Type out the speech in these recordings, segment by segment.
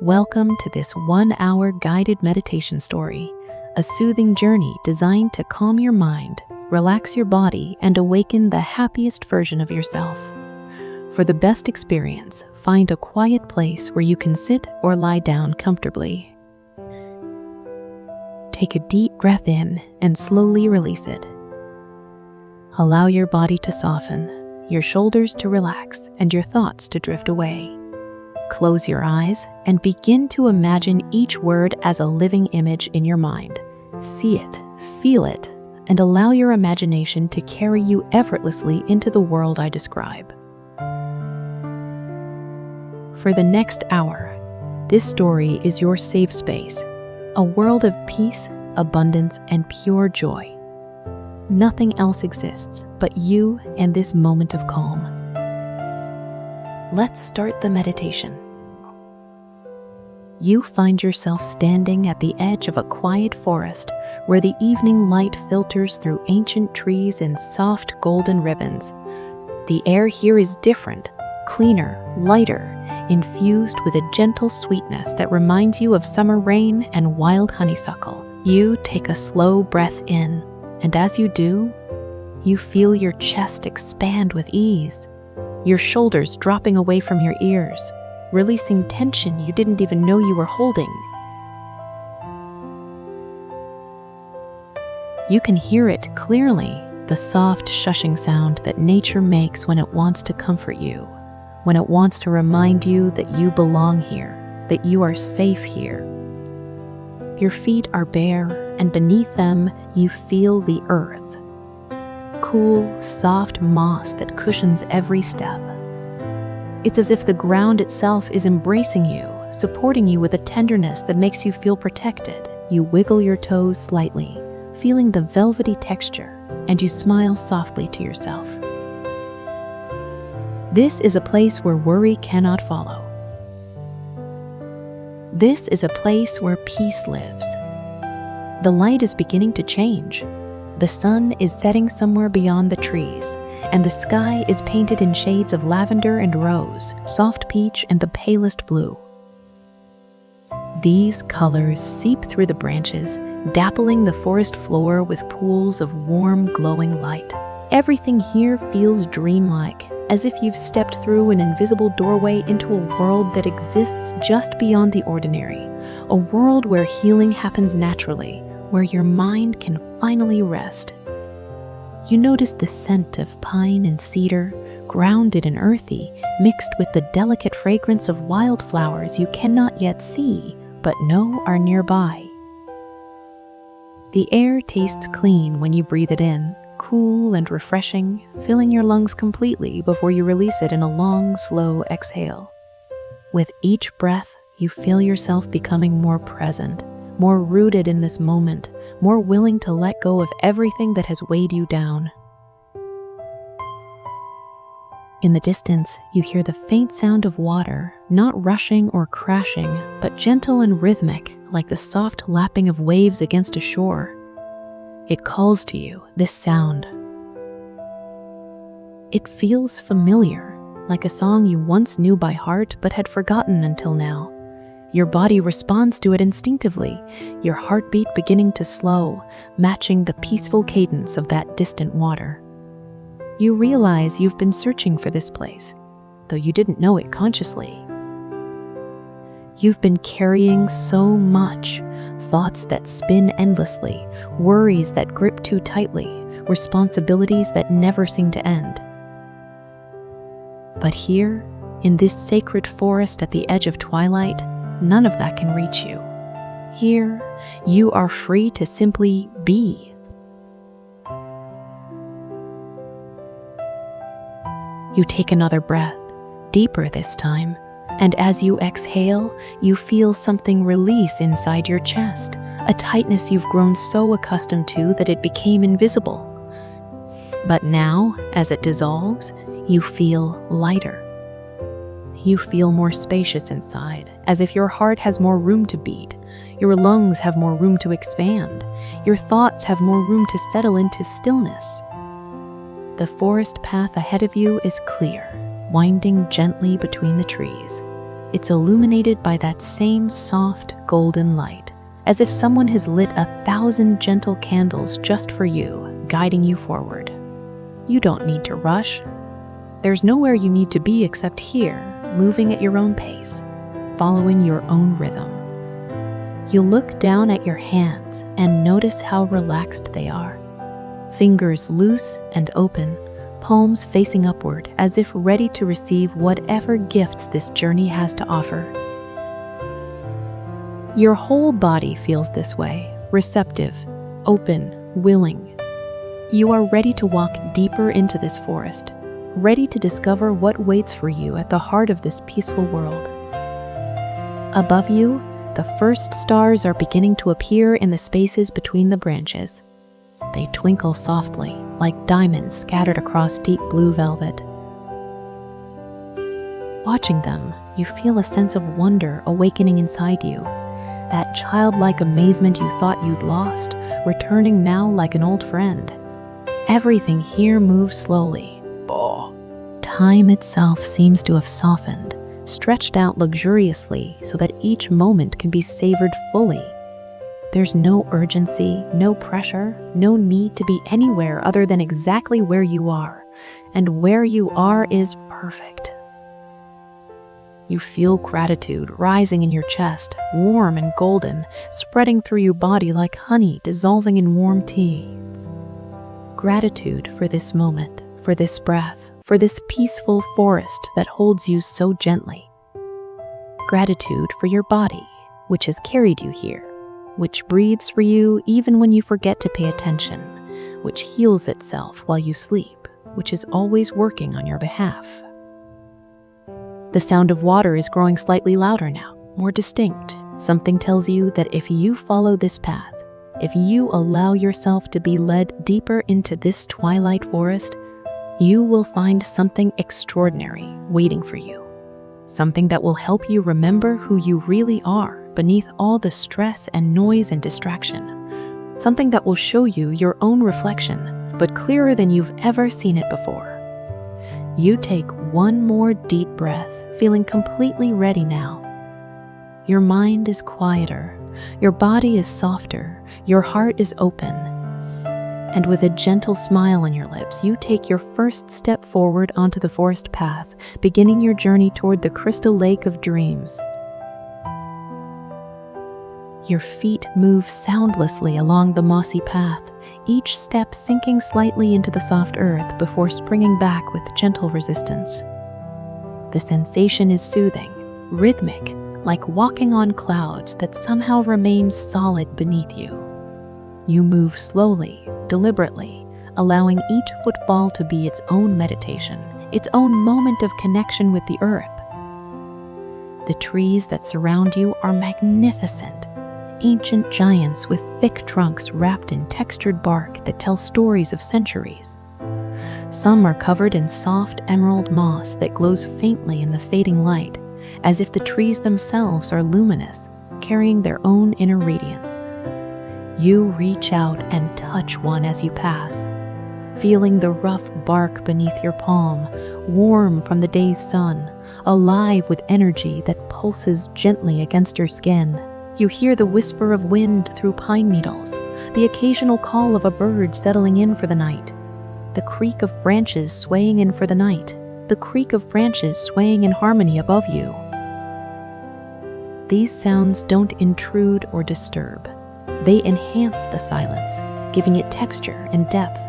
Welcome to this 1-hour guided meditation story, a soothing journey designed to calm your mind, relax your body, and awaken the happiest version of yourself. For the best experience, find a quiet place where you can sit or lie down comfortably. Take a deep breath in and slowly release it. Allow your body to soften, your shoulders to relax, and your thoughts to drift away. Close your eyes and begin to imagine each word as a living image in your mind. See it, feel it, and allow your imagination to carry you effortlessly into the world I describe. For the next hour, this story is your safe space, a world of peace, abundance, and pure joy. Nothing else exists but you and this moment of calm. Let's start the meditation. You find yourself standing at the edge of a quiet forest where the evening light filters through ancient trees in soft golden ribbons. The air here is different, cleaner, lighter, infused with a gentle sweetness that reminds you of summer rain and wild honeysuckle. You take a slow breath in, and as you do, you feel your chest expand with ease, your shoulders dropping away from your ears, releasing tension you didn't even know you were holding. You can hear it clearly, the soft shushing sound that nature makes when it wants to comfort you, when it wants to remind you that you belong here, that you are safe here. Your feet are bare, and beneath them you feel the earth. Cool, soft moss that cushions every step. It's as if the ground itself is embracing you, supporting you with a tenderness that makes you feel protected. You wiggle your toes slightly, feeling the velvety texture, and you smile softly to yourself. This is a place where worry cannot follow. This is a place where peace lives. The light is beginning to change. The sun is setting somewhere beyond the trees, and the sky is painted in shades of lavender and rose, soft peach, and the palest blue. These colors seep through the branches, dappling the forest floor with pools of warm, glowing light. Everything here feels dreamlike, as if you've stepped through an invisible doorway into a world that exists just beyond the ordinary, a world where healing happens naturally, where your mind can finally rest. You notice the scent of pine and cedar, grounded and earthy, mixed with the delicate fragrance of wildflowers you cannot yet see, but know are nearby. The air tastes clean when you breathe it in, cool and refreshing, filling your lungs completely before you release it in a long, slow exhale. With each breath, you feel yourself becoming more present, more rooted in this moment, more willing to let go of everything that has weighed you down. In the distance, you hear the faint sound of water, not rushing or crashing, but gentle and rhythmic, like the soft lapping of waves against a shore. It calls to you, this sound. It feels familiar, like a song you once knew by heart but had forgotten until now. Your body responds to it instinctively, your heartbeat beginning to slow, matching the peaceful cadence of that distant water. You realize you've been searching for this place, though you didn't know it consciously. You've been carrying so much, thoughts that spin endlessly, worries that grip too tightly, responsibilities that never seem to end. But here, in this sacred forest at the edge of twilight, none of that can reach you. Here, you are free to simply be. You take another breath, deeper this time, and as you exhale, you feel something release inside your chest, a tightness you've grown so accustomed to that it became invisible. But now, as it dissolves, you feel lighter. You feel more spacious inside, as if your heart has more room to beat, your lungs have more room to expand, your thoughts have more room to settle into stillness. The forest path ahead of you is clear, winding gently between the trees. It's illuminated by that same soft, golden light, as if someone has lit 1,000 gentle candles just for you, guiding you forward. You don't need to rush. There's nowhere you need to be except here, moving at your own pace, following your own rhythm. You'll look down at your hands and notice how relaxed they are. Fingers loose and open, palms facing upward as if ready to receive whatever gifts this journey has to offer. Your whole body feels this way, receptive, open, willing. You are ready to walk deeper into this forest, ready to discover what waits for you at the heart of this peaceful world. Above you, the first stars are beginning to appear in the spaces between the branches. They twinkle softly, like diamonds scattered across deep blue velvet. Watching them, you feel a sense of wonder awakening inside you. That childlike amazement you thought you'd lost, returning now like an old friend. Everything here moves slowly. Time itself seems to have softened, stretched out luxuriously so that each moment can be savored fully. There's no urgency, no pressure, no need to be anywhere other than exactly where you are, and where you are is perfect. You feel gratitude rising in your chest, warm and golden, spreading through your body like honey dissolving in warm tea. Gratitude for this moment, for this breath, for this peaceful forest that holds you so gently. Gratitude for your body, which has carried you here, which breathes for you even when you forget to pay attention, which heals itself while you sleep, which is always working on your behalf. The sound of water is growing slightly louder now, more distinct. Something tells you that if you follow this path, if you allow yourself to be led deeper into this twilight forest, you will find something extraordinary waiting for you. Something that will help you remember who you really are beneath all the stress and noise and distraction. Something that will show you your own reflection, but clearer than you've ever seen it before. You take one more deep breath, feeling completely ready now. Your mind is quieter, your body is softer, your heart is open. And with a gentle smile on your lips, you take your first step forward onto the forest path, beginning your journey toward the crystal lake of dreams. Your feet move soundlessly along the mossy path, each step sinking slightly into the soft earth before springing back with gentle resistance. The sensation is soothing, rhythmic, like walking on clouds that somehow remain solid beneath you. You move slowly, deliberately, allowing each footfall to be its own meditation, its own moment of connection with the earth. The trees that surround you are magnificent, ancient giants with thick trunks wrapped in textured bark that tell stories of centuries. Some are covered in soft emerald moss that glows faintly in the fading light, as if the trees themselves are luminous, carrying their own inner radiance. You reach out and touch one as you pass, feeling the rough bark beneath your palm, warm from the day's sun, alive with energy that pulses gently against your skin. You hear the whisper of wind through pine needles, the occasional call of a bird settling in for the night, the creak of branches swaying in for the night, the creak of branches swaying in harmony above you. These sounds don't intrude or disturb. They enhance the silence, giving it texture and depth.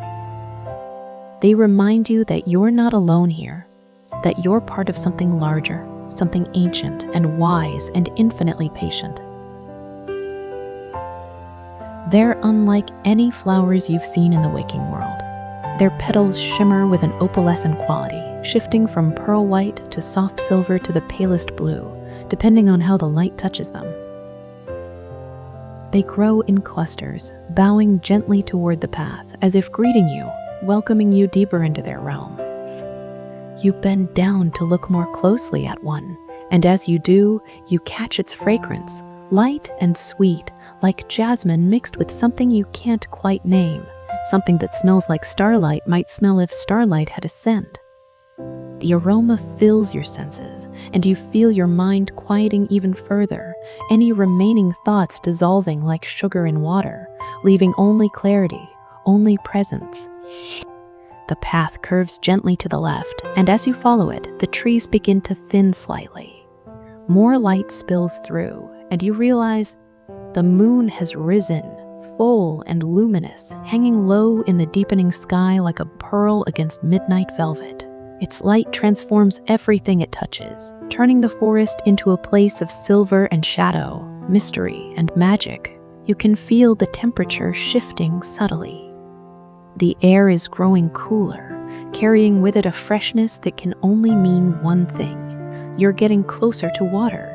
They remind you that you're not alone here, that you're part of something larger, something ancient and wise and infinitely patient. They're unlike any flowers you've seen in the waking world. Their petals shimmer with an opalescent quality, shifting from pearl white to soft silver to the palest blue, depending on how the light touches them. They grow in clusters, bowing gently toward the path, as if greeting you, welcoming you deeper into their realm. You bend down to look more closely at one, and as you do, you catch its fragrance, light and sweet, like jasmine mixed with something you can't quite name, something that smells like starlight might smell if starlight had a scent. The aroma fills your senses, and you feel your mind quieting even further, any remaining thoughts dissolving like sugar in water, leaving only clarity, only presence. The path curves gently to the left, and as you follow it, the trees begin to thin slightly. More light spills through, and you realize the moon has risen, full and luminous, hanging low in the deepening sky like a pearl against midnight velvet. Its light transforms everything it touches, turning the forest into a place of silver and shadow, mystery and magic. You can feel the temperature shifting subtly. The air is growing cooler, carrying with it a freshness that can only mean one thing. You're getting closer to water.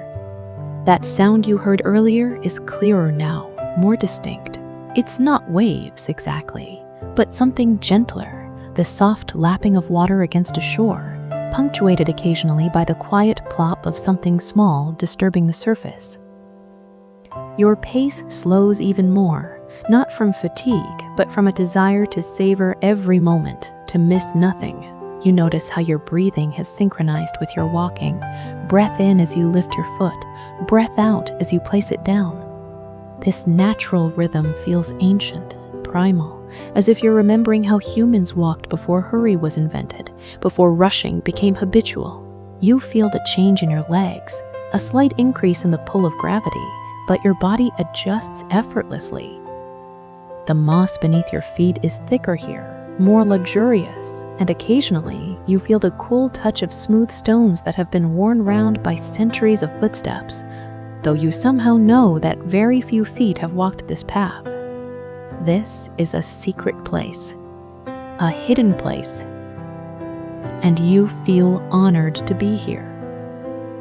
That sound you heard earlier is clearer now, more distinct. It's not waves exactly, but something gentler, the soft lapping of water against a shore, punctuated occasionally by the quiet plop of something small disturbing the surface. Your pace slows even more, not from fatigue, but from a desire to savor every moment, to miss nothing. You notice how your breathing has synchronized with your walking. Breath in as you lift your foot, breath out as you place it down. This natural rhythm feels ancient, primal, as if you're remembering how humans walked before hurry was invented, before rushing became habitual. You feel the change in your legs, a slight increase in the pull of gravity, but your body adjusts effortlessly. The moss beneath your feet is thicker here, more luxurious, and occasionally you feel the cool touch of smooth stones that have been worn round by centuries of footsteps, though you somehow know that very few feet have walked this path. This is a secret place, a hidden place, and you feel honored to be here.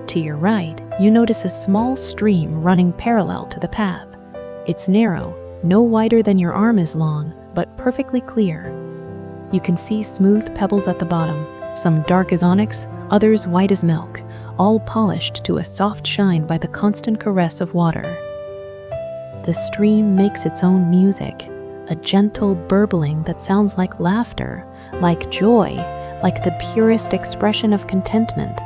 To your right, you notice a small stream running parallel to the path. It's narrow, no wider than your arm is long, but perfectly clear. You can see smooth pebbles at the bottom, some dark as onyx, others white as milk, all polished to a soft shine by the constant caress of water. The stream makes its own music, a gentle burbling that sounds like laughter, like joy, like the purest expression of contentment.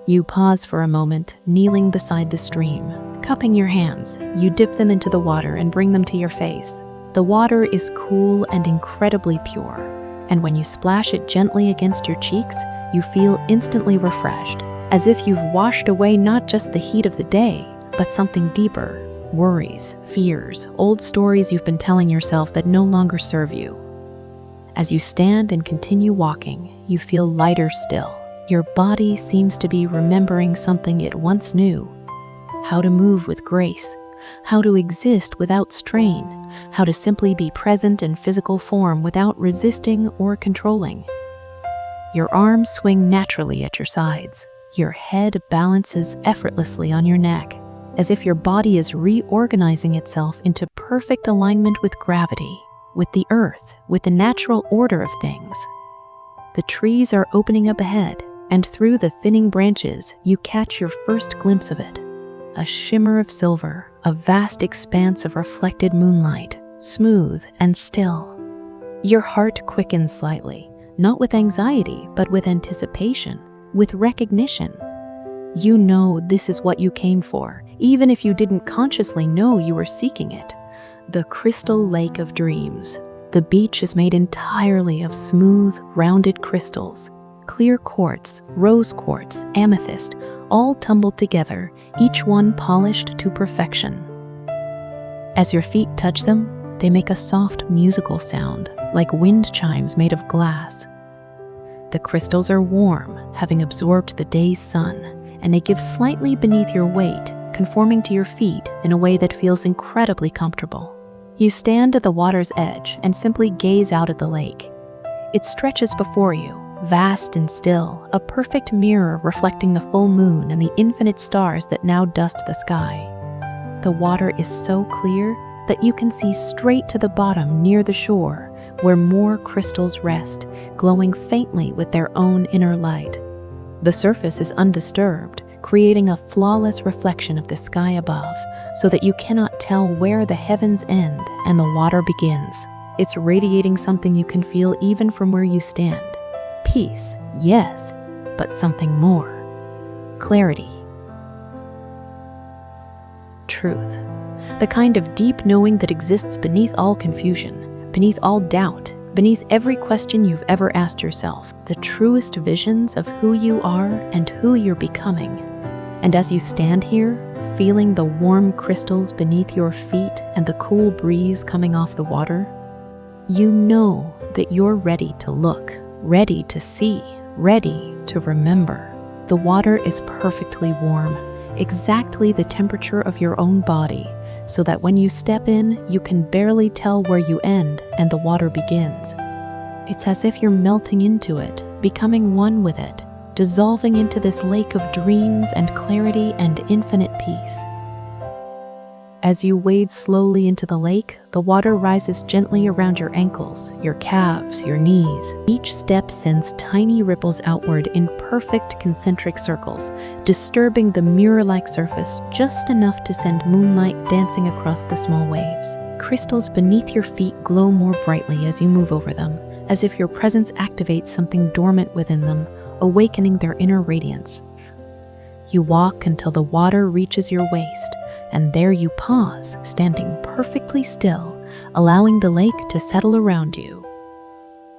You pause for a moment, kneeling beside the stream. Cupping your hands, you dip them into the water and bring them to your face. The water is cool and incredibly pure, and when you splash it gently against your cheeks, you feel instantly refreshed, as if you've washed away not just the heat of the day, but something deeper, worries, fears, old stories you've been telling yourself that no longer serve you. As you stand and continue walking, you feel lighter still. Your body seems to be remembering something it once knew: how to move with grace, how to exist without strain, how to simply be present in physical form without resisting or controlling. Your arms swing naturally at your sides. Your head balances effortlessly on your neck, as if your body is reorganizing itself into perfect alignment with gravity, with the earth, with the natural order of things. The trees are opening up ahead, and through the thinning branches, you catch your first glimpse of it. A shimmer of silver, a vast expanse of reflected moonlight, smooth and still. Your heart quickens slightly, not with anxiety, but with anticipation, with recognition. You know this is what you came for, even if you didn't consciously know you were seeking it. The crystal lake of dreams. The beach is made entirely of smooth, rounded crystals. Clear quartz, rose quartz, amethyst, all tumbled together, each one polished to perfection. As your feet touch them, they make a soft musical sound, like wind chimes made of glass. The crystals are warm, having absorbed the day's sun, and they give slightly beneath your weight, conforming to your feet in a way that feels incredibly comfortable. You stand at the water's edge and simply gaze out at the lake. It stretches before you, vast and still, a perfect mirror reflecting the full moon and the infinite stars that now dust the sky. The water is so clear that you can see straight to the bottom near the shore, where more crystals rest, glowing faintly with their own inner light. The surface is undisturbed, creating a flawless reflection of the sky above, so that you cannot tell where the heavens end and the water begins. It's radiating something you can feel even from where you stand. Peace, yes, but something more. Clarity. Truth. The kind of deep knowing that exists beneath all confusion, beneath all doubt, beneath every question you've ever asked yourself. The truest visions of who you are and who you're becoming. And as you stand here, feeling the warm crystals beneath your feet and the cool breeze coming off the water, you know that you're ready to look, ready to see, ready to remember. The water is perfectly warm, exactly the temperature of your own body, so that when you step in, you can barely tell where you end and the water begins. It's as if you're melting into it, becoming one with it, dissolving into this lake of dreams and clarity and infinite peace. As you wade slowly into the lake, the water rises gently around your ankles, your calves, your knees. Each step sends tiny ripples outward in perfect concentric circles, disturbing the mirror-like surface just enough to send moonlight dancing across the small waves. Crystals beneath your feet glow more brightly as you move over them, as if your presence activates something dormant within them, awakening their inner radiance. You walk until the water reaches your waist, and there you pause, standing perfectly still, allowing the lake to settle around you.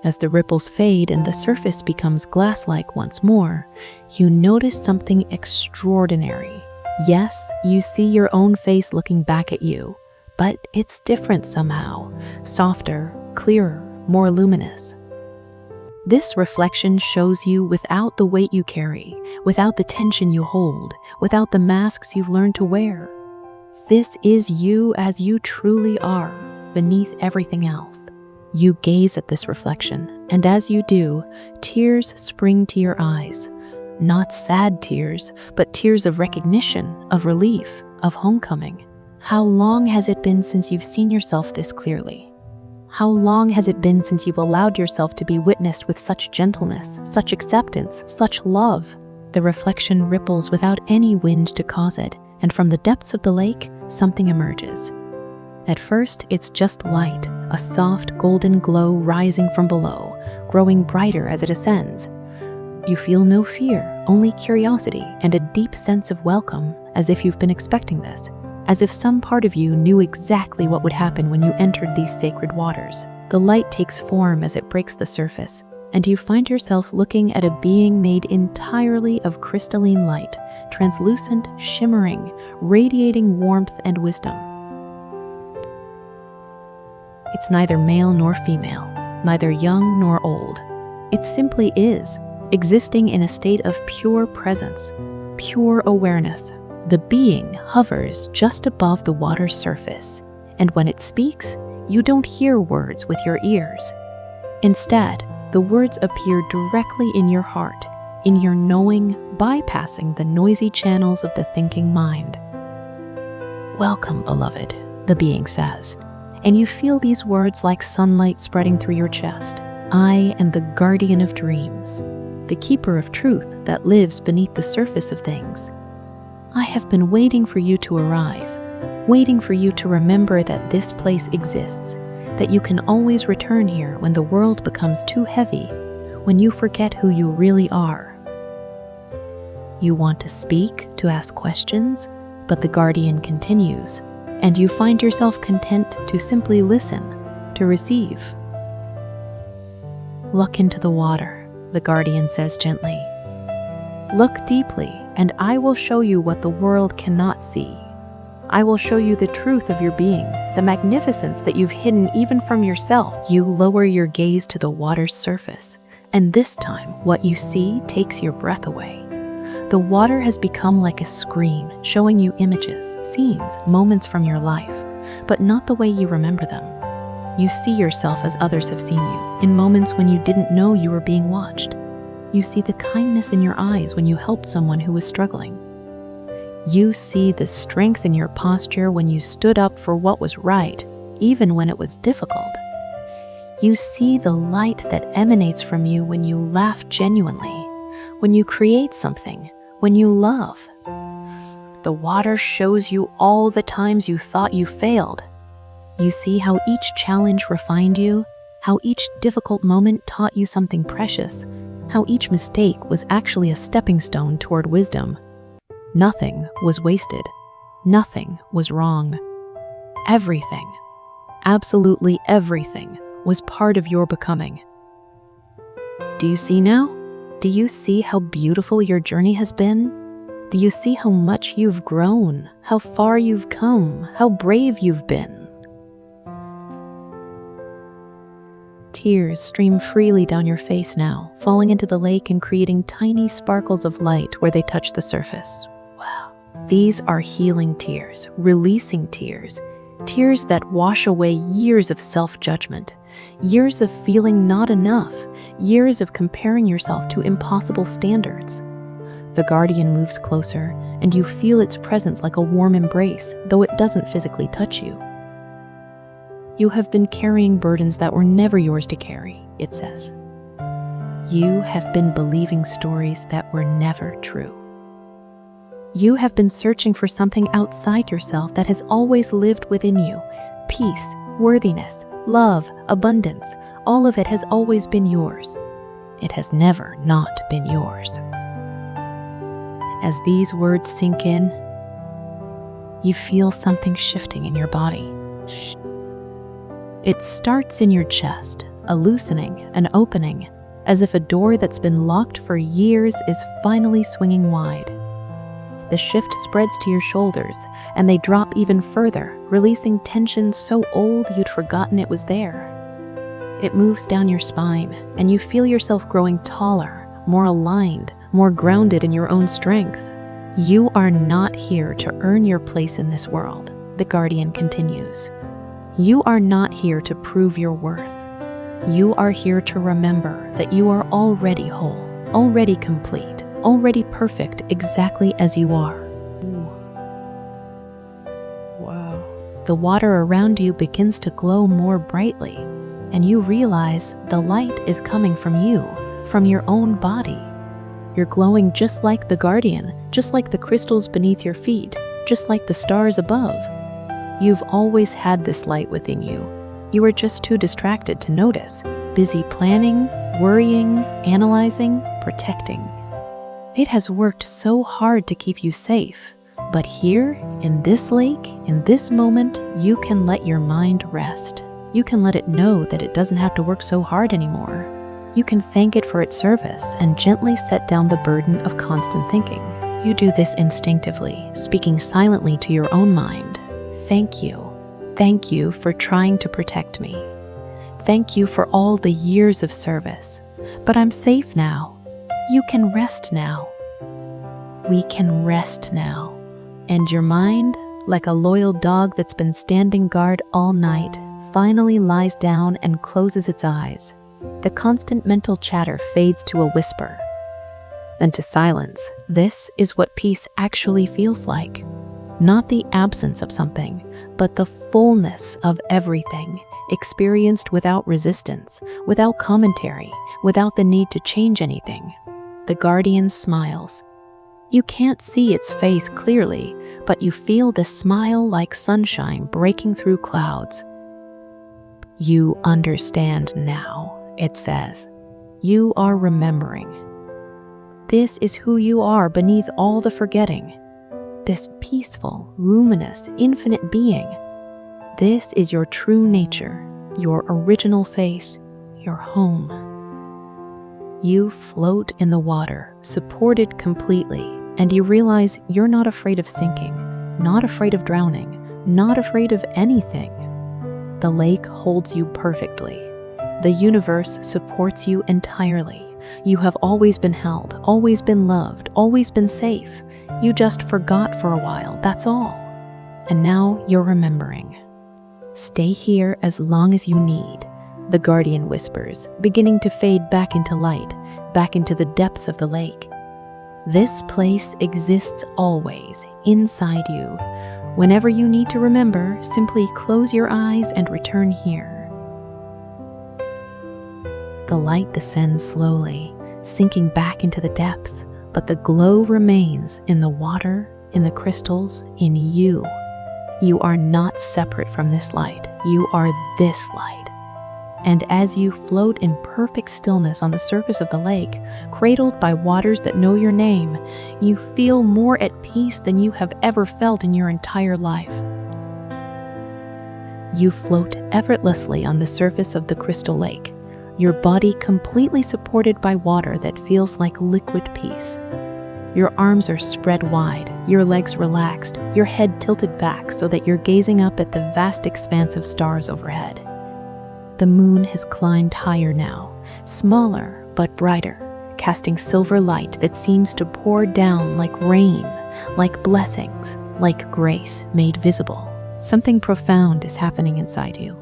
As the ripples fade and the surface becomes glass-like once more, you notice something extraordinary. Yes, you see your own face looking back at you, but it's different somehow, softer, clearer, more luminous. This reflection shows you without the weight you carry, without the tension you hold, without the masks you've learned to wear. This is you as you truly are, beneath everything else. You gaze at this reflection, and as you do, tears spring to your eyes. Not sad tears, but tears of recognition, of relief, of homecoming. How long has it been since you've seen yourself this clearly? How long has it been since you've allowed yourself to be witnessed with such gentleness, such acceptance, such love? The reflection ripples without any wind to cause it, and from the depths of the lake, something emerges. At first, it's just light, a soft golden glow rising from below, growing brighter as it ascends. You feel no fear, only curiosity and a deep sense of welcome, as if you've been expecting this. As if some part of you knew exactly what would happen when you entered these sacred waters. The light takes form as it breaks the surface, and you find yourself looking at a being made entirely of crystalline light, translucent, shimmering, radiating warmth and wisdom. It's neither male nor female, neither young nor old. It simply is, existing in a state of pure presence, pure awareness. The being hovers just above the water's surface, and when it speaks, you don't hear words with your ears. Instead, the words appear directly in your heart, in your knowing, bypassing the noisy channels of the thinking mind. "Welcome, beloved," the being says, and you feel these words like sunlight spreading through your chest. "I am the guardian of dreams, the keeper of truth that lives beneath the surface of things. I have been waiting for you to arrive, waiting for you to remember that this place exists, that you can always return here when the world becomes too heavy, when you forget who you really are." You want to speak, to ask questions, but the guardian continues, and you find yourself content to simply listen, to receive. "Look into the water," the guardian says gently. "Look deeply, and I will show you what the world cannot see. I will show you the truth of your being, the magnificence that you've hidden even from yourself." You lower your gaze to the water's surface, and this time what you see takes your breath away. The water has become like a screen, showing you images, scenes, moments from your life, but not the way you remember them. You see yourself as others have seen you, in moments when you didn't know you were being watched. You see the kindness in your eyes when you helped someone who was struggling. You see the strength in your posture when you stood up for what was right, even when it was difficult. You see the light that emanates from you when you laugh genuinely, when you create something, when you love. The water shows you all the times you thought you failed. You see how each challenge refined you, how each difficult moment taught you something precious, how each mistake was actually a stepping stone toward wisdom. Nothing was wasted. Nothing was wrong. Everything, absolutely everything, was part of your becoming. Do you see now? Do you see how beautiful your journey has been? Do you see how much you've grown, how far you've come, how brave you've been? Tears stream freely down your face now, falling into the lake and creating tiny sparkles of light where they touch the surface. Wow. These are healing tears, releasing tears, tears that wash away years of self-judgment, years of feeling not enough, years of comparing yourself to impossible standards. The guardian moves closer, and you feel its presence like a warm embrace, though it doesn't physically touch you. You have been carrying burdens that were never yours to carry, it says. You have been believing stories that were never true. You have been searching for something outside yourself that has always lived within you. Peace, worthiness, love, abundance, all of it has always been yours. It has never not been yours. As these words sink in, you feel something shifting in your body. It starts in your chest, a loosening, an opening, as if a door that's been locked for years is finally swinging wide. The shift spreads to your shoulders, and they drop even further, releasing tension so old you'd forgotten it was there. It moves down your spine, and you feel yourself growing taller, more aligned, more grounded in your own strength. You are not here to earn your place in this world, the guardian continues. You are not here to prove your worth. You are here to remember that you are already whole, already complete, already perfect exactly as you are. Wow. The water around you begins to glow more brightly, and you realize the light is coming from you, from your own body. You're glowing just like the guardian, just like the crystals beneath your feet, just like the stars above. You've always had this light within you. You were just too distracted to notice, busy planning, worrying, analyzing, protecting. It has worked so hard to keep you safe, but here, in this lake, in this moment, you can let your mind rest. You can let it know that it doesn't have to work so hard anymore. You can thank it for its service and gently set down the burden of constant thinking. You do this instinctively, speaking silently to your own mind. Thank you. Thank you for trying to protect me. Thank you for all the years of service. But I'm safe now. You can rest now. We can rest now. And your mind, like a loyal dog that's been standing guard all night, finally lies down and closes its eyes. The constant mental chatter fades to a whisper. Then to silence. This is what peace actually feels like. Not the absence of something, but the fullness of everything, experienced without resistance, without commentary, without the need to change anything. The guardian smiles. You can't see its face clearly, but you feel the smile like sunshine breaking through clouds. You understand now, it says. You are remembering. This is who you are beneath all the forgetting. This peaceful, luminous, infinite being. This is your true nature, your original face, your home. You float in the water, supported completely, and you realize you're not afraid of sinking, not afraid of drowning, not afraid of anything. The lake holds you perfectly. The universe supports you entirely. You have always been held, always been loved, always been safe. You just forgot for a while, that's all. And now you're remembering. Stay here as long as you need, the guardian whispers, beginning to fade back into light, back into the depths of the lake. This place exists always, inside you. Whenever you need to remember, simply close your eyes and return here. The light descends slowly, sinking back into the depths, but the glow remains in the water, in the crystals, in you. You are not separate from this light. You are this light. And as you float in perfect stillness on the surface of the lake, cradled by waters that know your name, you feel more at peace than you have ever felt in your entire life. You float effortlessly on the surface of the crystal lake, your body completely supported by water that feels like liquid peace. Your arms are spread wide, your legs relaxed, your head tilted back so that you're gazing up at the vast expanse of stars overhead. The moon has climbed higher now, smaller but brighter, casting silver light that seems to pour down like rain, like blessings, like grace made visible. Something profound is happening inside you.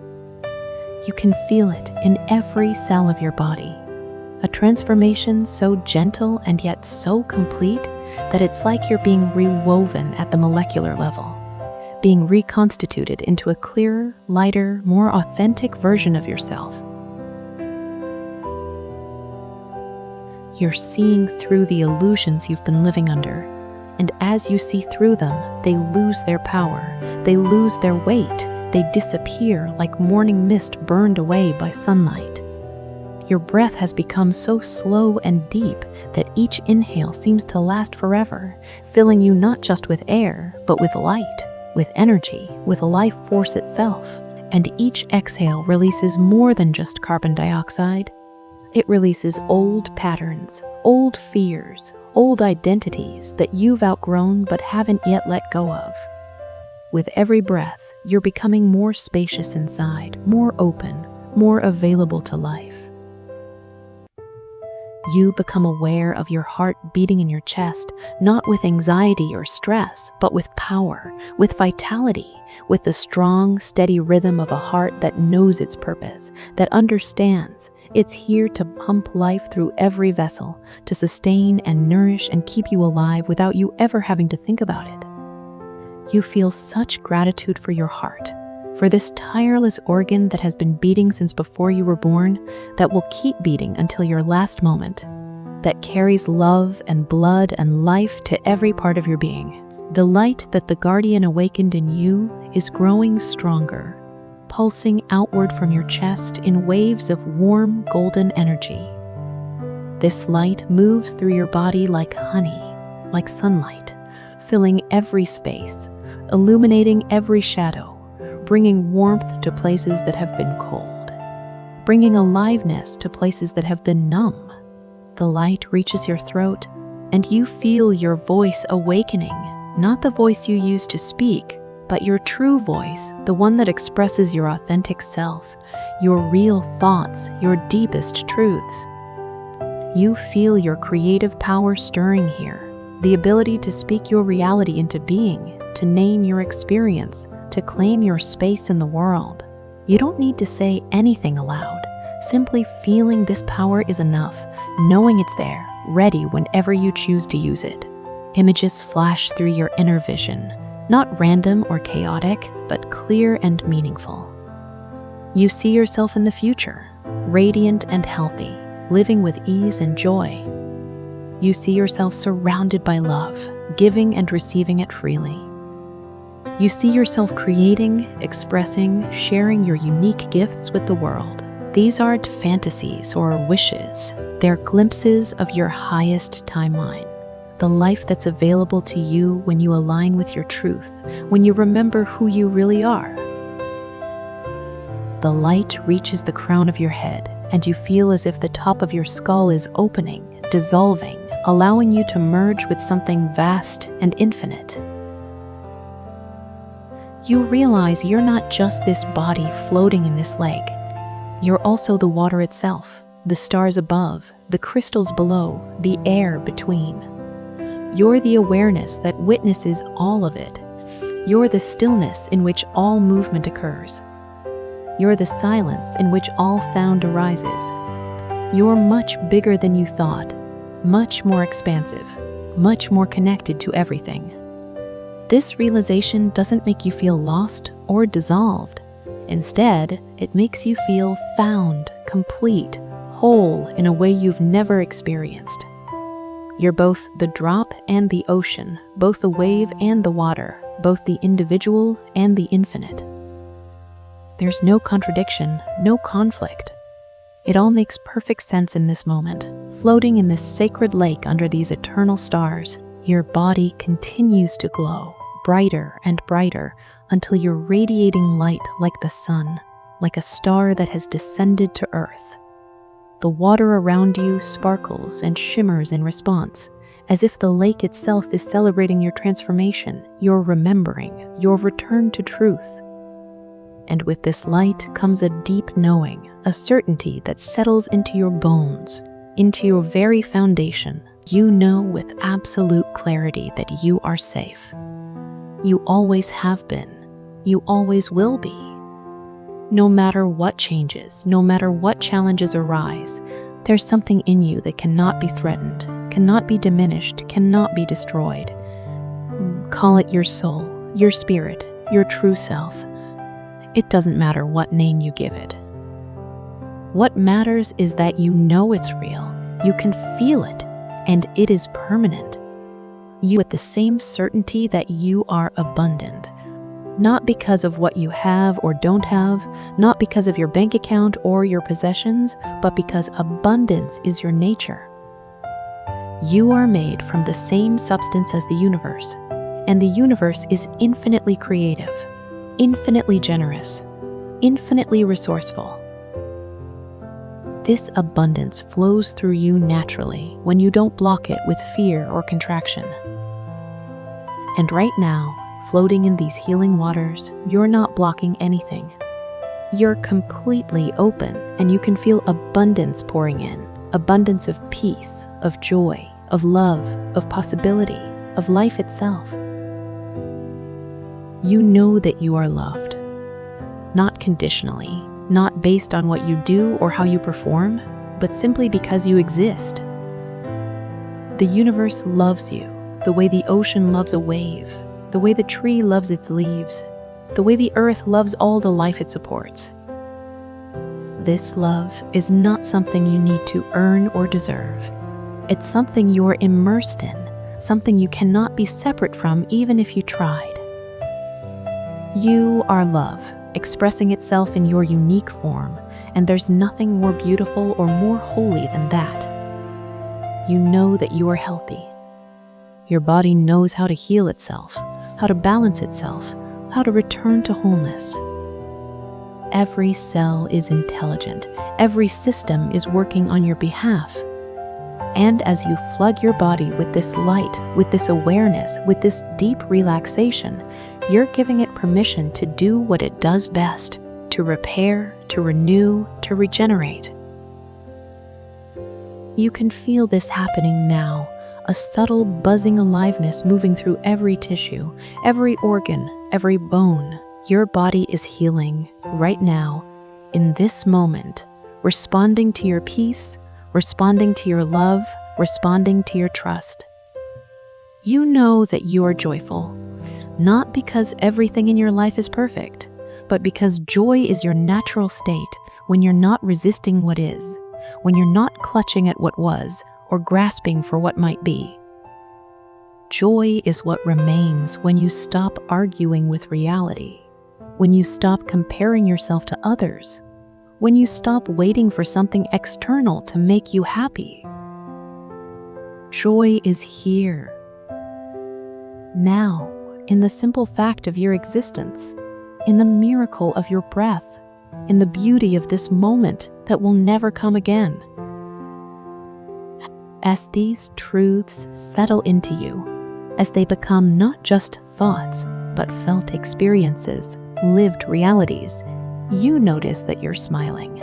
You can feel it in every cell of your body. A transformation so gentle and yet so complete that it's like you're being rewoven at the molecular level, being reconstituted into a clearer, lighter, more authentic version of yourself. You're seeing through the illusions you've been living under, and as you see through them, they lose their power, they lose their weight, they disappear like morning mist burned away by sunlight. Your breath has become so slow and deep that each inhale seems to last forever, filling you not just with air, but with light, with energy, with life force itself. And each exhale releases more than just carbon dioxide. It releases old patterns, old fears, old identities that you've outgrown but haven't yet let go of. With every breath, you're becoming more spacious inside, more open, more available to life. You become aware of your heart beating in your chest, not with anxiety or stress, but with power, with vitality, with the strong, steady rhythm of a heart that knows its purpose, that understands it's here to pump life through every vessel, to sustain and nourish and keep you alive without you ever having to think about it. You feel such gratitude for your heart, for this tireless organ that has been beating since before you were born, that will keep beating until your last moment, that carries love and blood and life to every part of your being. The light that the guardian awakened in you is growing stronger, pulsing outward from your chest in waves of warm, golden energy. This light moves through your body like honey, like sunlight, filling every space, illuminating every shadow, bringing warmth to places that have been cold, bringing aliveness to places that have been numb. The light reaches your throat, and you feel your voice awakening, not the voice you use to speak, but your true voice, the one that expresses your authentic self, your real thoughts, your deepest truths. You feel your creative power stirring here, the ability to speak your reality into being, to name your experience, to claim your space in the world. You don't need to say anything aloud. Simply feeling this power is enough, knowing it's there, ready whenever you choose to use it. Images flash through your inner vision, not random or chaotic, but clear and meaningful. You see yourself in the future, radiant and healthy, living with ease and joy. You see yourself surrounded by love, giving and receiving it freely. You see yourself creating, expressing, sharing your unique gifts with the world. These aren't fantasies or wishes. They're glimpses of your highest timeline, the life that's available to you when you align with your truth, when you remember who you really are. The light reaches the crown of your head, and you feel as if the top of your skull is opening, dissolving, allowing you to merge with something vast and infinite. You realize you're not just this body floating in this lake. You're also the water itself, the stars above, the crystals below, the air between. You're the awareness that witnesses all of it. You're the stillness in which all movement occurs. You're the silence in which all sound arises. You're much bigger than you thought, much more expansive, much more connected to everything. This realization doesn't make you feel lost or dissolved. Instead, it makes you feel found, complete, whole in a way you've never experienced. You're both the drop and the ocean, both the wave and the water, both the individual and the infinite. There's no contradiction, no conflict. It all makes perfect sense in this moment. Floating in this sacred lake under these eternal stars, your body continues to glow, brighter and brighter, until you're radiating light like the sun, like a star that has descended to earth. The water around you sparkles and shimmers in response, as if the lake itself is celebrating your transformation, your remembering, your return to truth. And with this light comes a deep knowing, a certainty that settles into your bones, into your very foundation. You know with absolute clarity that you are safe. You always have been. You always will be. No matter what changes, no matter what challenges arise, there's something in you that cannot be threatened, cannot be diminished, cannot be destroyed. Call it your soul, your spirit, your true self. It doesn't matter what name you give it. What matters is that you know it's real, you can feel it, and it is permanent. You with the same certainty that you are abundant. Not because of what you have or don't have, not because of your bank account or your possessions, but because abundance is your nature. You are made from the same substance as the universe, and the universe is infinitely creative, infinitely generous, infinitely resourceful. This abundance flows through you naturally when you don't block it with fear or contraction. And right now, floating in these healing waters, you're not blocking anything. You're completely open, and you can feel abundance pouring in, abundance of peace, of joy, of love, of possibility, of life itself. You know that you are loved, not conditionally, not based on what you do or how you perform, but simply because you exist. The universe loves you the way the ocean loves a wave, the way the tree loves its leaves, the way the earth loves all the life it supports. This love is not something you need to earn or deserve. It's something you're immersed in, something you cannot be separate from even if you tried. You are love, expressing itself in your unique form, and there's nothing more beautiful or more holy than that. You know that you are healthy. Your body knows how to heal itself, how to balance itself, how to return to wholeness. Every cell is intelligent. Every system is working on your behalf. And as you flood your body with this light, with this awareness, with this deep relaxation, you're giving it permission to do what it does best, to repair, to renew, to regenerate. You can feel this happening now, a subtle buzzing aliveness moving through every tissue, every organ, every bone. Your body is healing right now, in this moment, responding to your peace, responding to your love, responding to your trust. You know that you are joyful, not because everything in your life is perfect, but because joy is your natural state when you're not resisting what is, when you're not clutching at what was or grasping for what might be. Joy is what remains when you stop arguing with reality, when you stop comparing yourself to others, when you stop waiting for something external to make you happy. Joy is here, now, in the simple fact of your existence, in the miracle of your breath, in the beauty of this moment that will never come again. As these truths settle into you, as they become not just thoughts, but felt experiences, lived realities, you notice that you're smiling.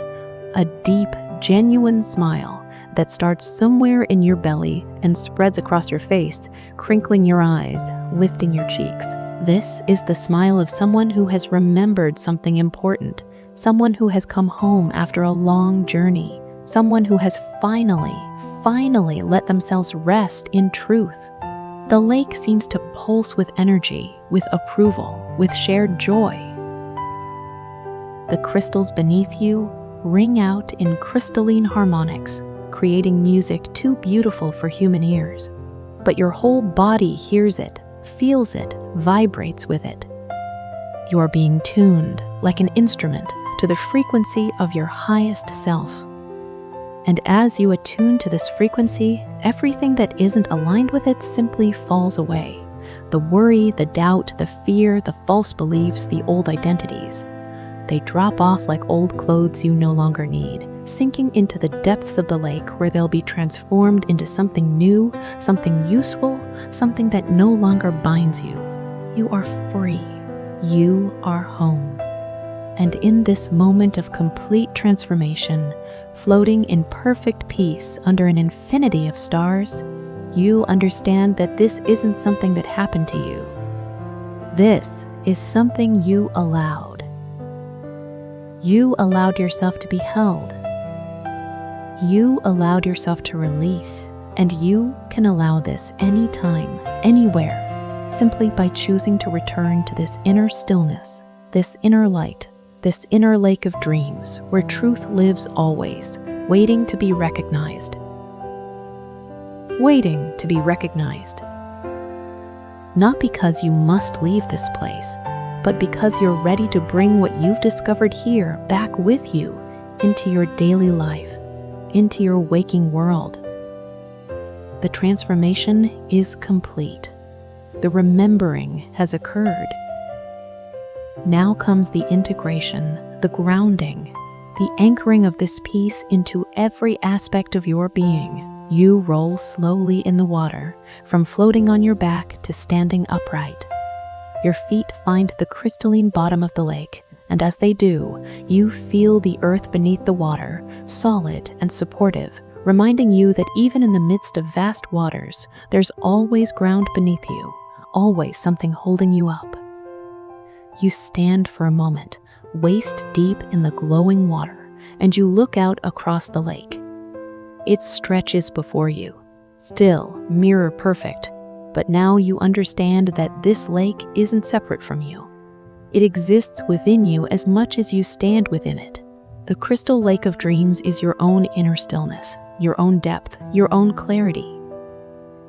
A deep, genuine smile that starts somewhere in your belly and spreads across your face, crinkling your eyes, lifting your cheeks. This is the smile of someone who has remembered something important, someone who has come home after a long journey, someone who has finally let themselves rest in truth. The lake seems to pulse with energy, with approval, with shared joy. The crystals beneath you ring out in crystalline harmonics, creating music too beautiful for human ears. But your whole body hears it, feels it, vibrates with it. You are being tuned, like an instrument, to the frequency of your highest self. And as you attune to this frequency, everything that isn't aligned with it simply falls away. The worry, the doubt, the fear, the false beliefs, the old identities. They drop off like old clothes you no longer need, sinking into the depths of the lake where they'll be transformed into something new, something useful, something that no longer binds you. You are free. You are home. And in this moment of complete transformation, floating in perfect peace under an infinity of stars, you understand that this isn't something that happened to you. This is something you allowed. You allowed yourself to be held. You allowed yourself to release, and you can allow this anytime, anywhere, simply by choosing to return to this inner stillness, this inner light, this inner lake of dreams where truth lives always, waiting to be recognized. Waiting to be recognized. Not because you must leave this place, but because you're ready to bring what you've discovered here back with you into your daily life, into your waking world. The transformation is complete. The remembering has occurred. Now comes the integration, the grounding, the anchoring of this peace into every aspect of your being. You roll slowly in the water, from floating on your back to standing upright. Your feet find the crystalline bottom of the lake, and as they do, you feel the earth beneath the water, solid and supportive, reminding you that even in the midst of vast waters, there's always ground beneath you, always something holding you up. You stand for a moment, waist deep in the glowing water, and you look out across the lake. It stretches before you, still mirror perfect, but now you understand that this lake isn't separate from you. It exists within you as much as you stand within it. The crystal lake of dreams is your own inner stillness, your own depth, your own clarity.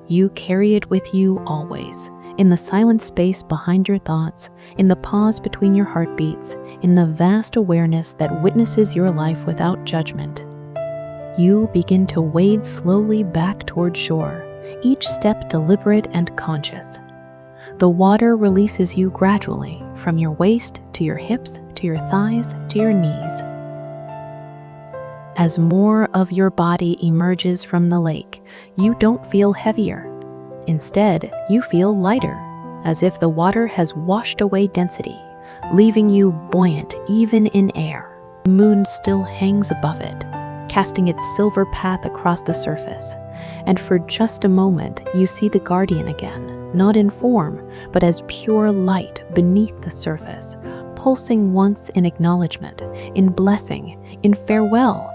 You carry it with you always, in the silent space behind your thoughts, in the pause between your heartbeats, in the vast awareness that witnesses your life without judgment. You begin to wade slowly back toward shore, each step deliberate and conscious. The water releases you gradually, from your waist to your hips, to your thighs, to your knees. As more of your body emerges from the lake, you don't feel heavier. Instead, you feel lighter, as if the water has washed away density, leaving you buoyant even in air. The moon still hangs above it, casting its silver path across the surface. And for just a moment, you see the guardian again, not in form, but as pure light beneath the surface, pulsing once in acknowledgement, in blessing, in farewell.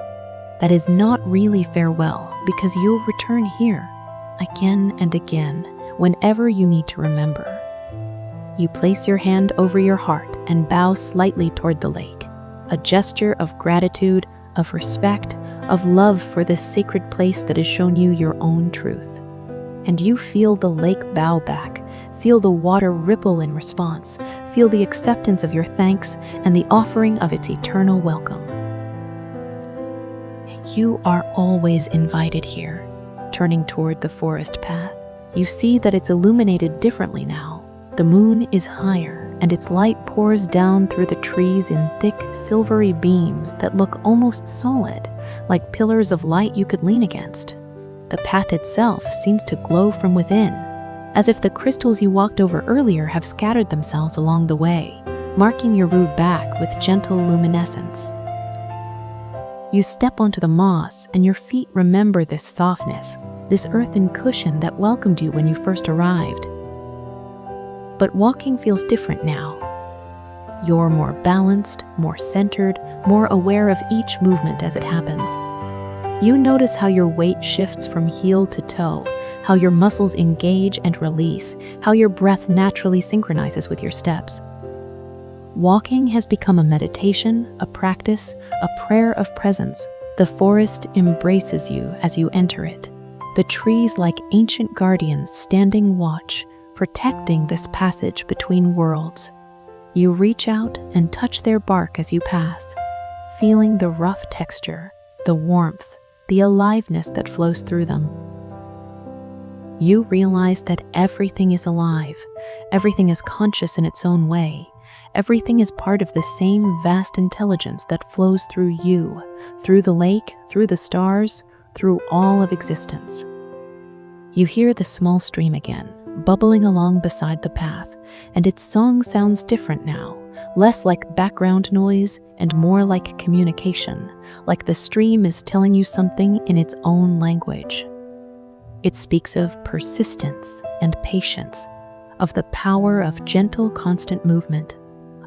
That is not really farewell, because you'll return here, again and again, whenever you need to remember. You place your hand over your heart and bow slightly toward the lake, a gesture of gratitude, of respect, of love for this sacred place that has shown you your own truth. And you feel the lake bow back, feel the water ripple in response, feel the acceptance of your thanks and the offering of its eternal welcome. You are always invited here. Turning toward the forest path, you see that it's illuminated differently now. The moon is higher, and its light pours down through the trees in thick, silvery beams that look almost solid, like pillars of light you could lean against. The path itself seems to glow from within, as if the crystals you walked over earlier have scattered themselves along the way, marking your route back with gentle luminescence. You step onto the moss, and your feet remember this softness, this earthen cushion that welcomed you when you first arrived. But walking feels different now. You're more balanced, more centered, more aware of each movement as it happens. You notice how your weight shifts from heel to toe, how your muscles engage and release, how your breath naturally synchronizes with your steps. Walking has become a meditation, a practice, a prayer of presence. The forest embraces you as you enter it, the trees like ancient guardians standing watch, protecting this passage between worlds. You reach out and touch their bark as you pass, feeling the rough texture, the warmth, the aliveness that flows through them. You realize that everything is alive, everything is conscious in its own way, everything is part of the same vast intelligence that flows through you, through the lake, through the stars, through all of existence. You hear the small stream again, bubbling along beside the path, and its song sounds different now, less like background noise and more like communication, like the stream is telling you something in its own language. It speaks of persistence and patience, of the power of gentle, constant movement,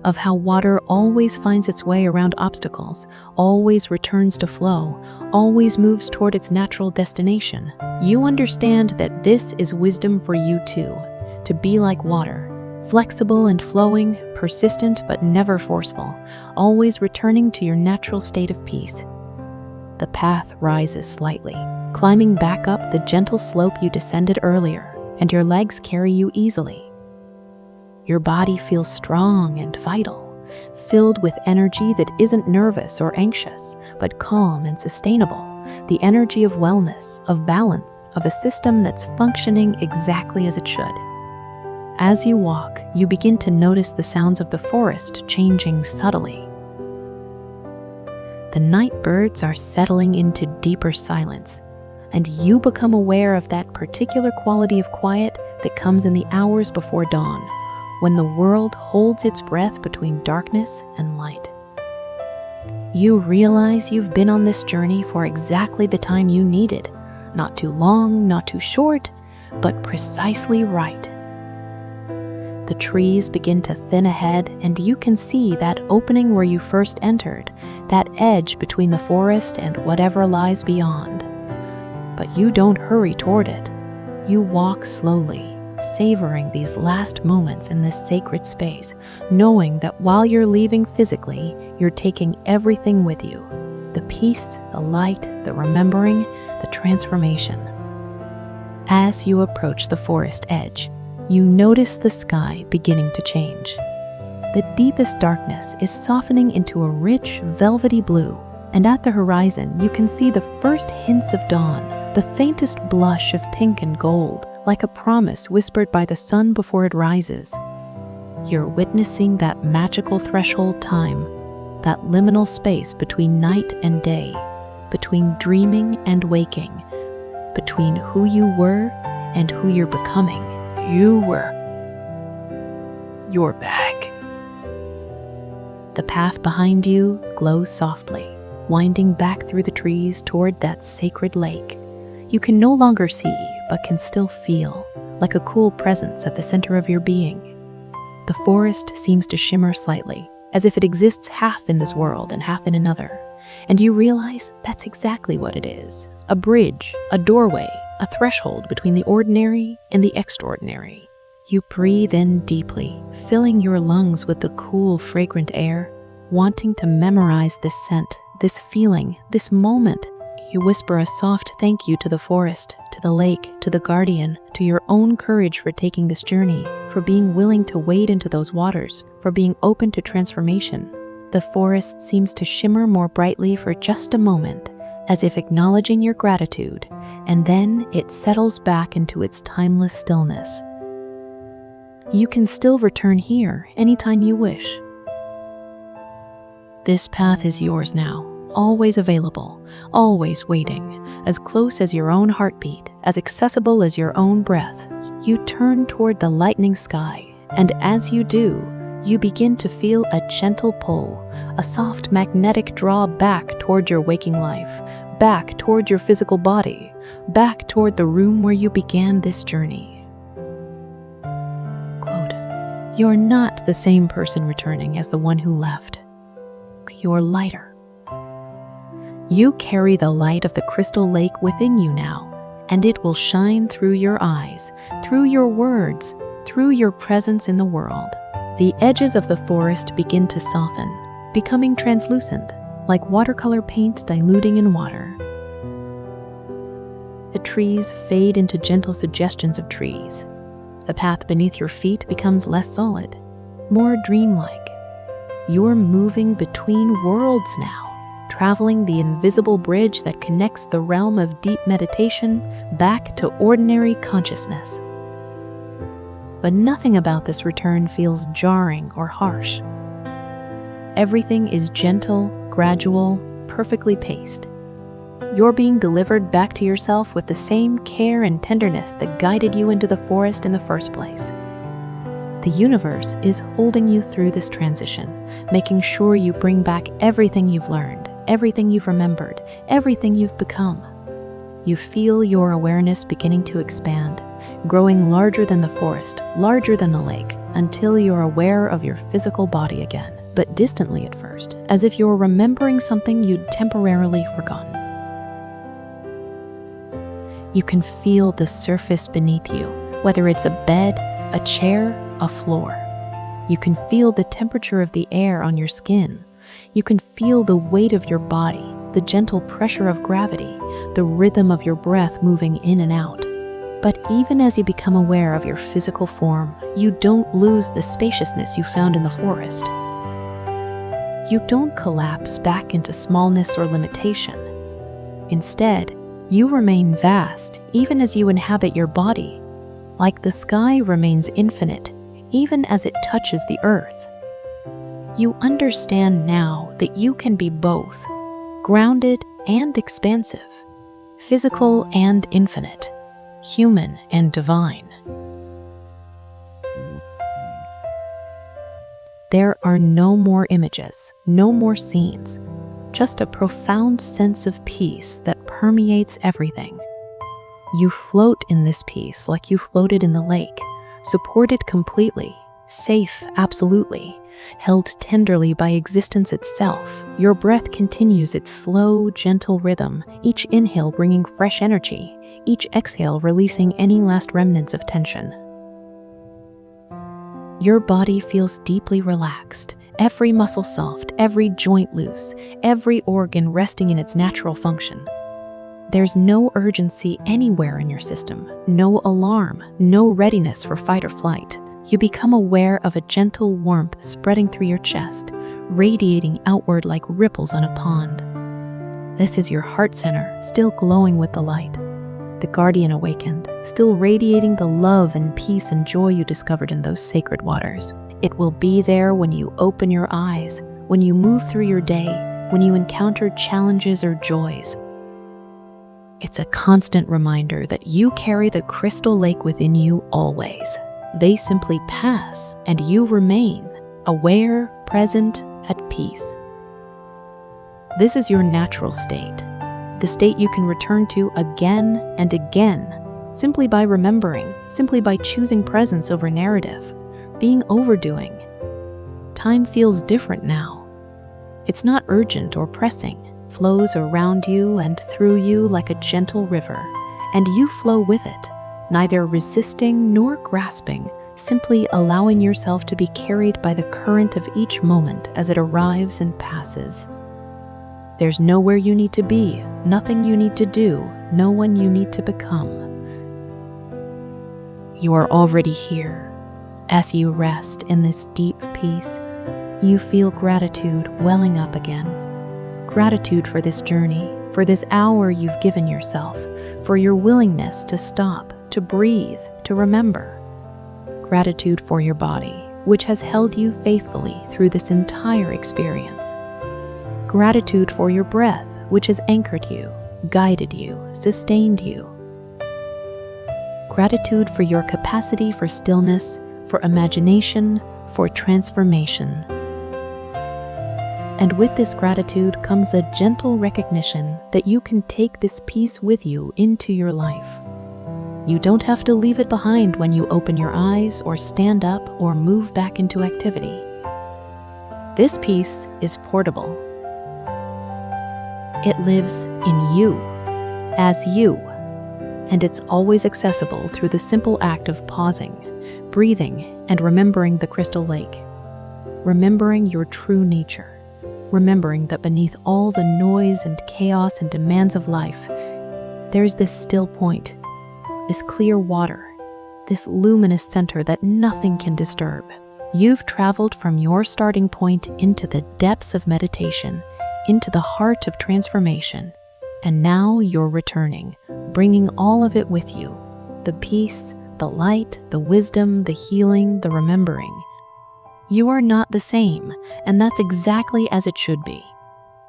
of how water always finds its way around obstacles, always returns to flow, always moves toward its natural destination. You understand that this is wisdom for you too, to be like water, flexible and flowing, persistent but never forceful, always returning to your natural state of peace. The path rises slightly, climbing back up the gentle slope you descended earlier, and your legs carry you easily. Your body feels strong and vital, filled with energy that isn't nervous or anxious, but calm and sustainable, the energy of wellness, of balance, of a system that's functioning exactly as it should. As you walk, you begin to notice the sounds of the forest changing subtly. The night birds are settling into deeper silence, and you become aware of that particular quality of quiet that comes in the hours before dawn, when the world holds its breath between darkness and light. You realize you've been on this journey for exactly the time you needed, not too long, not too short, but precisely right. The trees begin to thin ahead, and you can see that opening where you first entered, that edge between the forest and whatever lies beyond. But you don't hurry toward it. You walk slowly, savoring these last moments in this sacred space, knowing that while you're leaving physically, you're taking everything with you: the peace, the light, the remembering, the transformation. As you approach the forest edge, you notice the sky beginning to change. The deepest darkness is softening into a rich, velvety blue, and at the horizon you can see the first hints of dawn, the faintest blush of pink and gold, like a promise whispered by the sun before it rises. You're witnessing that magical threshold time, that liminal space between night and day, between dreaming and waking, between who you were and who you're becoming. You're back. The path behind you glows softly, winding back through the trees toward that sacred lake. You can no longer see, but can still feel, like a cool presence at the center of your being. The forest seems to shimmer slightly, as if it exists half in this world and half in another. And you realize that's exactly what it is: a bridge, a doorway, a threshold between the ordinary and the extraordinary. You breathe in deeply, filling your lungs with the cool, fragrant air, wanting to memorize this scent, this feeling, this moment. You whisper a soft thank you to the forest, to the lake, to the guardian, to your own courage for taking this journey, for being willing to wade into those waters, for being open to transformation. The forest seems to shimmer more brightly for just a moment, as if acknowledging your gratitude, and then it settles back into its timeless stillness. You can still return here anytime you wish. This path is yours now, always available, always waiting, as close as your own heartbeat, as accessible as your own breath. You turn toward the lightening sky, and as you do, you begin to feel a gentle pull, a soft magnetic draw back toward your waking life, back toward your physical body, back toward the room where you began this journey. Quote, "You're not the same person returning as the one who left. You're lighter. You carry the light of the crystal lake within you now, and it will shine through your eyes, through your words, through your presence in the world." The edges of the forest begin to soften, becoming translucent, like watercolor paint diluting in water. The trees fade into gentle suggestions of trees. The path beneath your feet becomes less solid. more dreamlike. You're moving between worlds now, traveling the invisible bridge that connects the realm of deep meditation back to ordinary consciousness. But nothing about this return feels jarring or harsh. Everything is gentle, gradual, perfectly paced. You're being delivered back to yourself with the same care and tenderness that guided you into the forest in the first place. The universe is holding you through this transition, making sure you bring back everything you've learned, everything you've remembered, everything you've become. You feel your awareness beginning to expand, growing larger than the forest, larger than the lake, until you're aware of your physical body again, but distantly at first, as if you're remembering something you'd temporarily forgotten. You can feel the surface beneath you, whether it's a bed, a chair, a floor. You can feel the temperature of the air on your skin. You can feel the weight of your body, the gentle pressure of gravity, the rhythm of your breath moving in and out. But even as you become aware of your physical form, you don't lose the spaciousness you found in the forest. You don't collapse back into smallness or limitation. Instead, you remain vast even as you inhabit your body, like the sky remains infinite even as it touches the earth. You understand now that you can be both, grounded and expansive, physical and infinite, human and divine. There are no more images, no more scenes, just a profound sense of peace that permeates everything. You float in this peace like you floated in the lake, supported completely, safe absolutely, held tenderly by existence itself. Your breath continues its slow, gentle rhythm, each inhale bringing fresh energy, each exhale releasing any last remnants of tension. Your body feels deeply relaxed, every muscle soft, every joint loose, every organ resting in its natural function. There's no urgency anywhere in your system, no alarm, no readiness for fight or flight. You become aware of a gentle warmth spreading through your chest, radiating outward like ripples on a pond. This is your heart center, still glowing with the light. The guardian awakened, still radiating the love and peace and joy you discovered in those sacred waters. It will be there when you open your eyes, when you move through your day, when you encounter challenges or joys. It's a constant reminder that you carry the crystal lake within you always. They simply pass, and you remain, aware, present, at peace. This is your natural state, the state you can return to again and again, simply by remembering, simply by choosing presence over narrative, being overdoing. Time feels different now. It's not urgent or pressing, flows around you and through you like a gentle river, and you flow with it, neither resisting nor grasping, simply allowing yourself to be carried by the current of each moment as it arrives and passes. There's nowhere you need to be, nothing you need to do, no one you need to become. You are already here. As you rest in this deep peace, you feel gratitude welling up again. Gratitude for this journey, for this hour you've given yourself, for your willingness to stop, to breathe, to remember. Gratitude for your body, which has held you faithfully through this entire experience. Gratitude for your breath, which has anchored you, guided you, sustained you. Gratitude for your capacity for stillness, for imagination, for transformation. And with this gratitude comes a gentle recognition that you can take this peace with you into your life. You don't have to leave it behind when you open your eyes or stand up or move back into activity. This peace is portable. It lives in you, as you, and it's always accessible through the simple act of pausing, breathing, and remembering the crystal lake. Remembering your true nature. Remembering that beneath all the noise and chaos and demands of life, there's this still point, this clear water, this luminous center that nothing can disturb. You've traveled from your starting point into the depths of meditation, into the heart of transformation, and now you're returning, bringing all of it with you: the peace, the light, the wisdom, the healing, the remembering. You are not the same, and that's exactly as it should be.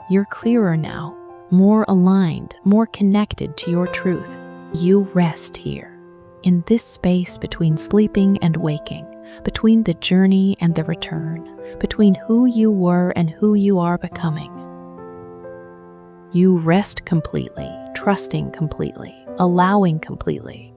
You're clearer now, more aligned, more connected to your truth. You rest here, in this space between sleeping and waking, between the journey and the return, between who you were and who you are becoming. You rest completely, trusting completely, allowing completely.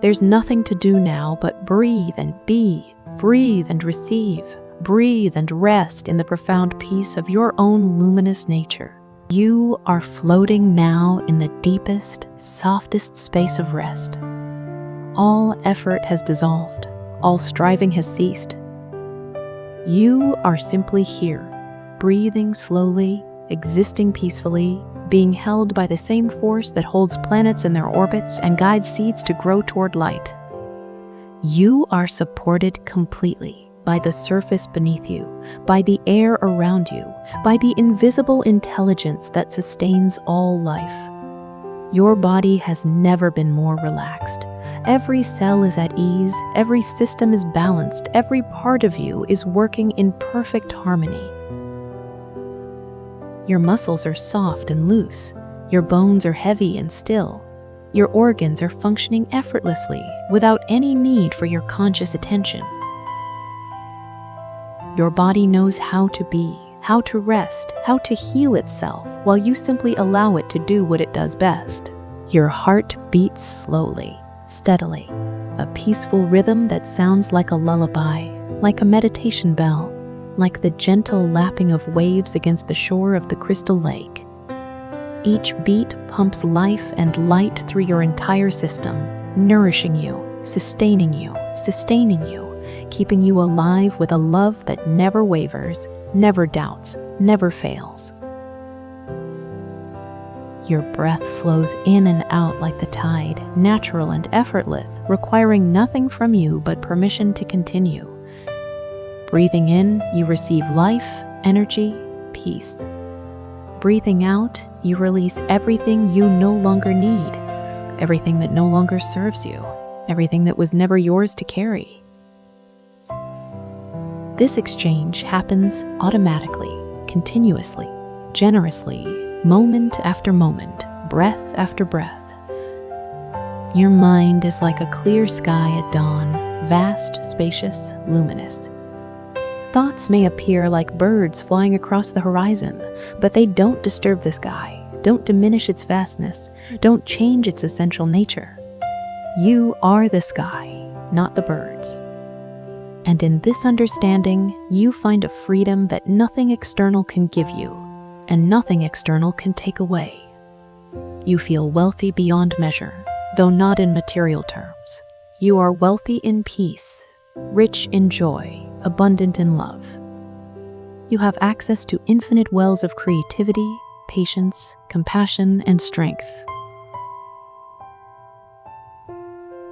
There's nothing to do now but breathe and be, breathe and receive, breathe and rest in the profound peace of your own luminous nature. You are floating now in the deepest, softest space of rest. All effort has dissolved. All striving has ceased. You are simply here, breathing slowly, existing peacefully, being held by the same force that holds planets in their orbits and guides seeds to grow toward light. You are supported completely by the surface beneath you, by the air around you, by the invisible intelligence that sustains all life. Your body has never been more relaxed. Every cell is at ease, every system is balanced, every part of you is working in perfect harmony. Your muscles are soft and loose, your bones are heavy and still, your organs are functioning effortlessly without any need for your conscious attention. Your body knows how to be, how to rest, how to heal itself, while you simply allow it to do what it does best. Your heart beats slowly, steadily, a peaceful rhythm that sounds like a lullaby, like a meditation bell, like the gentle lapping of waves against the shore of the crystal lake. Each beat pumps life and light through your entire system, nourishing you, sustaining you, keeping you alive with a love that never wavers, never doubts, never fails. Your breath flows in and out like the tide, natural and effortless, requiring nothing from you but permission to continue. Breathing in, you receive life, energy, peace. Breathing out, you release everything you no longer need, everything that no longer serves you, everything that was never yours to carry. This exchange happens automatically, continuously, generously, moment after moment, breath after breath. Your mind is like a clear sky at dawn, vast, spacious, luminous. Thoughts may appear like birds flying across the horizon, but they don't disturb the sky, don't diminish its vastness, don't change its essential nature. You are the sky, not the birds. And in this understanding, you find a freedom that nothing external can give you, and nothing external can take away. You feel wealthy beyond measure, though not in material terms. You are wealthy in peace, rich in joy, abundant in love. You have access to infinite wells of creativity, patience, compassion, and strength.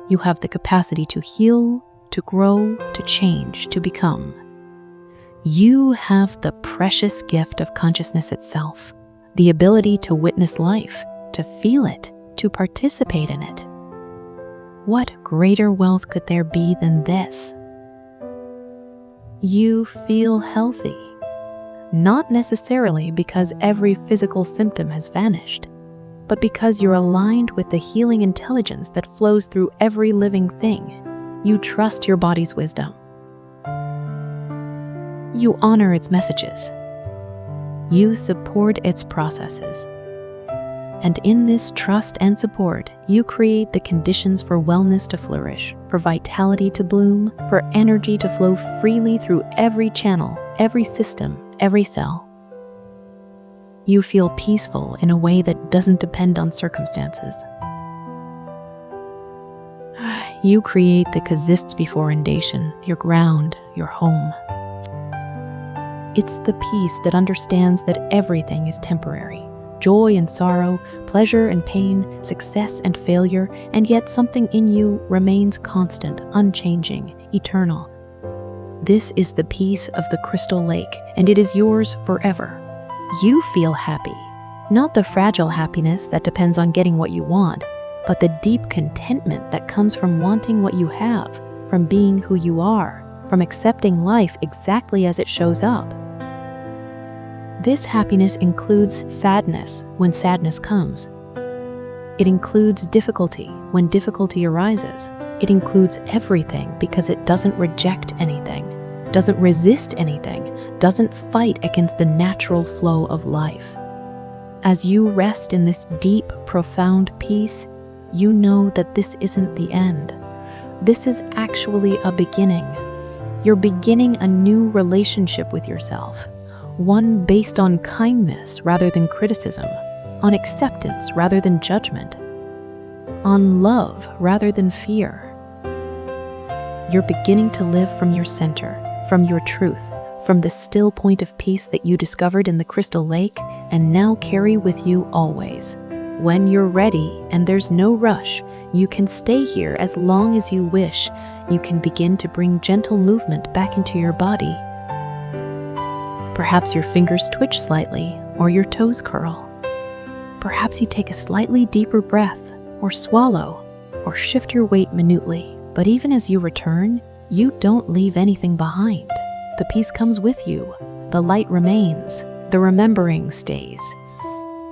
You have the capacity to heal, to grow, to change, to become. You have the precious gift of consciousness itself, the ability to witness life, to feel it, to participate in it. What greater wealth could there be than this? You feel healthy, not necessarily because every physical symptom has vanished, but because you're aligned with the healing intelligence that flows through every living thing. You trust your body's wisdom. You honor its messages. You support its processes. And in this trust and support, you create the conditions for wellness to flourish, for vitality to bloom, for energy to flow freely through every channel, every system, every cell. You feel peaceful in a way that doesn't depend on circumstances. You create the exists before foundation, your ground, your home. It's the peace that understands that everything is temporary. Joy and sorrow, pleasure and pain, success and failure, and yet something in you remains constant, unchanging, eternal. This is the peace of the crystal lake, and it is yours forever. You feel happy, not the fragile happiness that depends on getting what you want, but the deep contentment that comes from wanting what you have, from being who you are, from accepting life exactly as it shows up. This happiness includes sadness when sadness comes. It includes difficulty when difficulty arises. It includes everything because it doesn't reject anything, doesn't resist anything, doesn't fight against the natural flow of life. As you rest in this deep, profound peace, you know that this isn't the end. This is actually a beginning. You're beginning a new relationship with yourself, one based on kindness rather than criticism, on acceptance rather than judgment, on love rather than fear. You're beginning to live from your center, from your truth, from the still point of peace that you discovered in the crystal lake and now carry with you always. When you're ready and there's no rush, you can stay here as long as you wish. You can begin to bring gentle movement back into your body. Perhaps your fingers twitch slightly or your toes curl. Perhaps you take a slightly deeper breath or swallow or shift your weight minutely. But even as you return, you don't leave anything behind. The peace comes with you. The light remains. The remembering stays.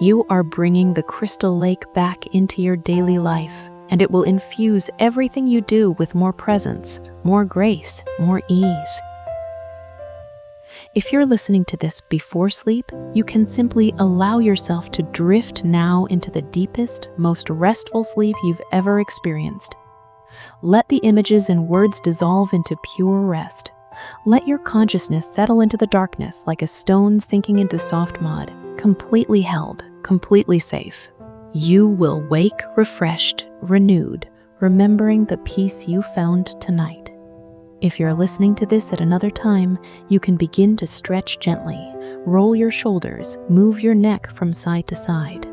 You are bringing the crystal lake back into your daily life, and it will infuse everything you do with more presence, more grace, more ease. If you're listening to this before sleep, you can simply allow yourself to drift now into the deepest, most restful sleep you've ever experienced. Let the images and words dissolve into pure rest. Let your consciousness settle into the darkness like a stone sinking into soft mud, completely held, completely safe. You will wake refreshed, renewed, remembering the peace you found tonight. If you're listening to this at another time, you can begin to stretch gently, roll your shoulders, move your neck from side to side.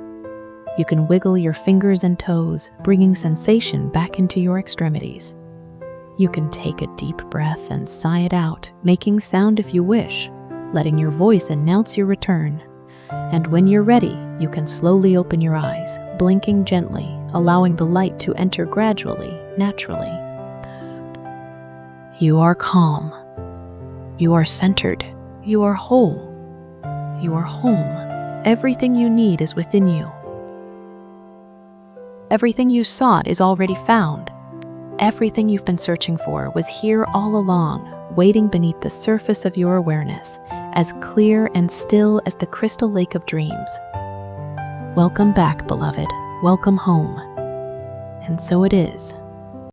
You can wiggle your fingers and toes, bringing sensation back into your extremities. You can take a deep breath and sigh it out, making sound if you wish, letting your voice announce your return. And when you're ready, you can slowly open your eyes, blinking gently, allowing the light to enter gradually, naturally. You are calm. You are centered. You are whole. You are home. Everything you need is within you. Everything you sought is already found. Everything you've been searching for was here all along, waiting beneath the surface of your awareness, as clear and still as the crystal lake of dreams. Welcome back, beloved. Welcome home. And so it is.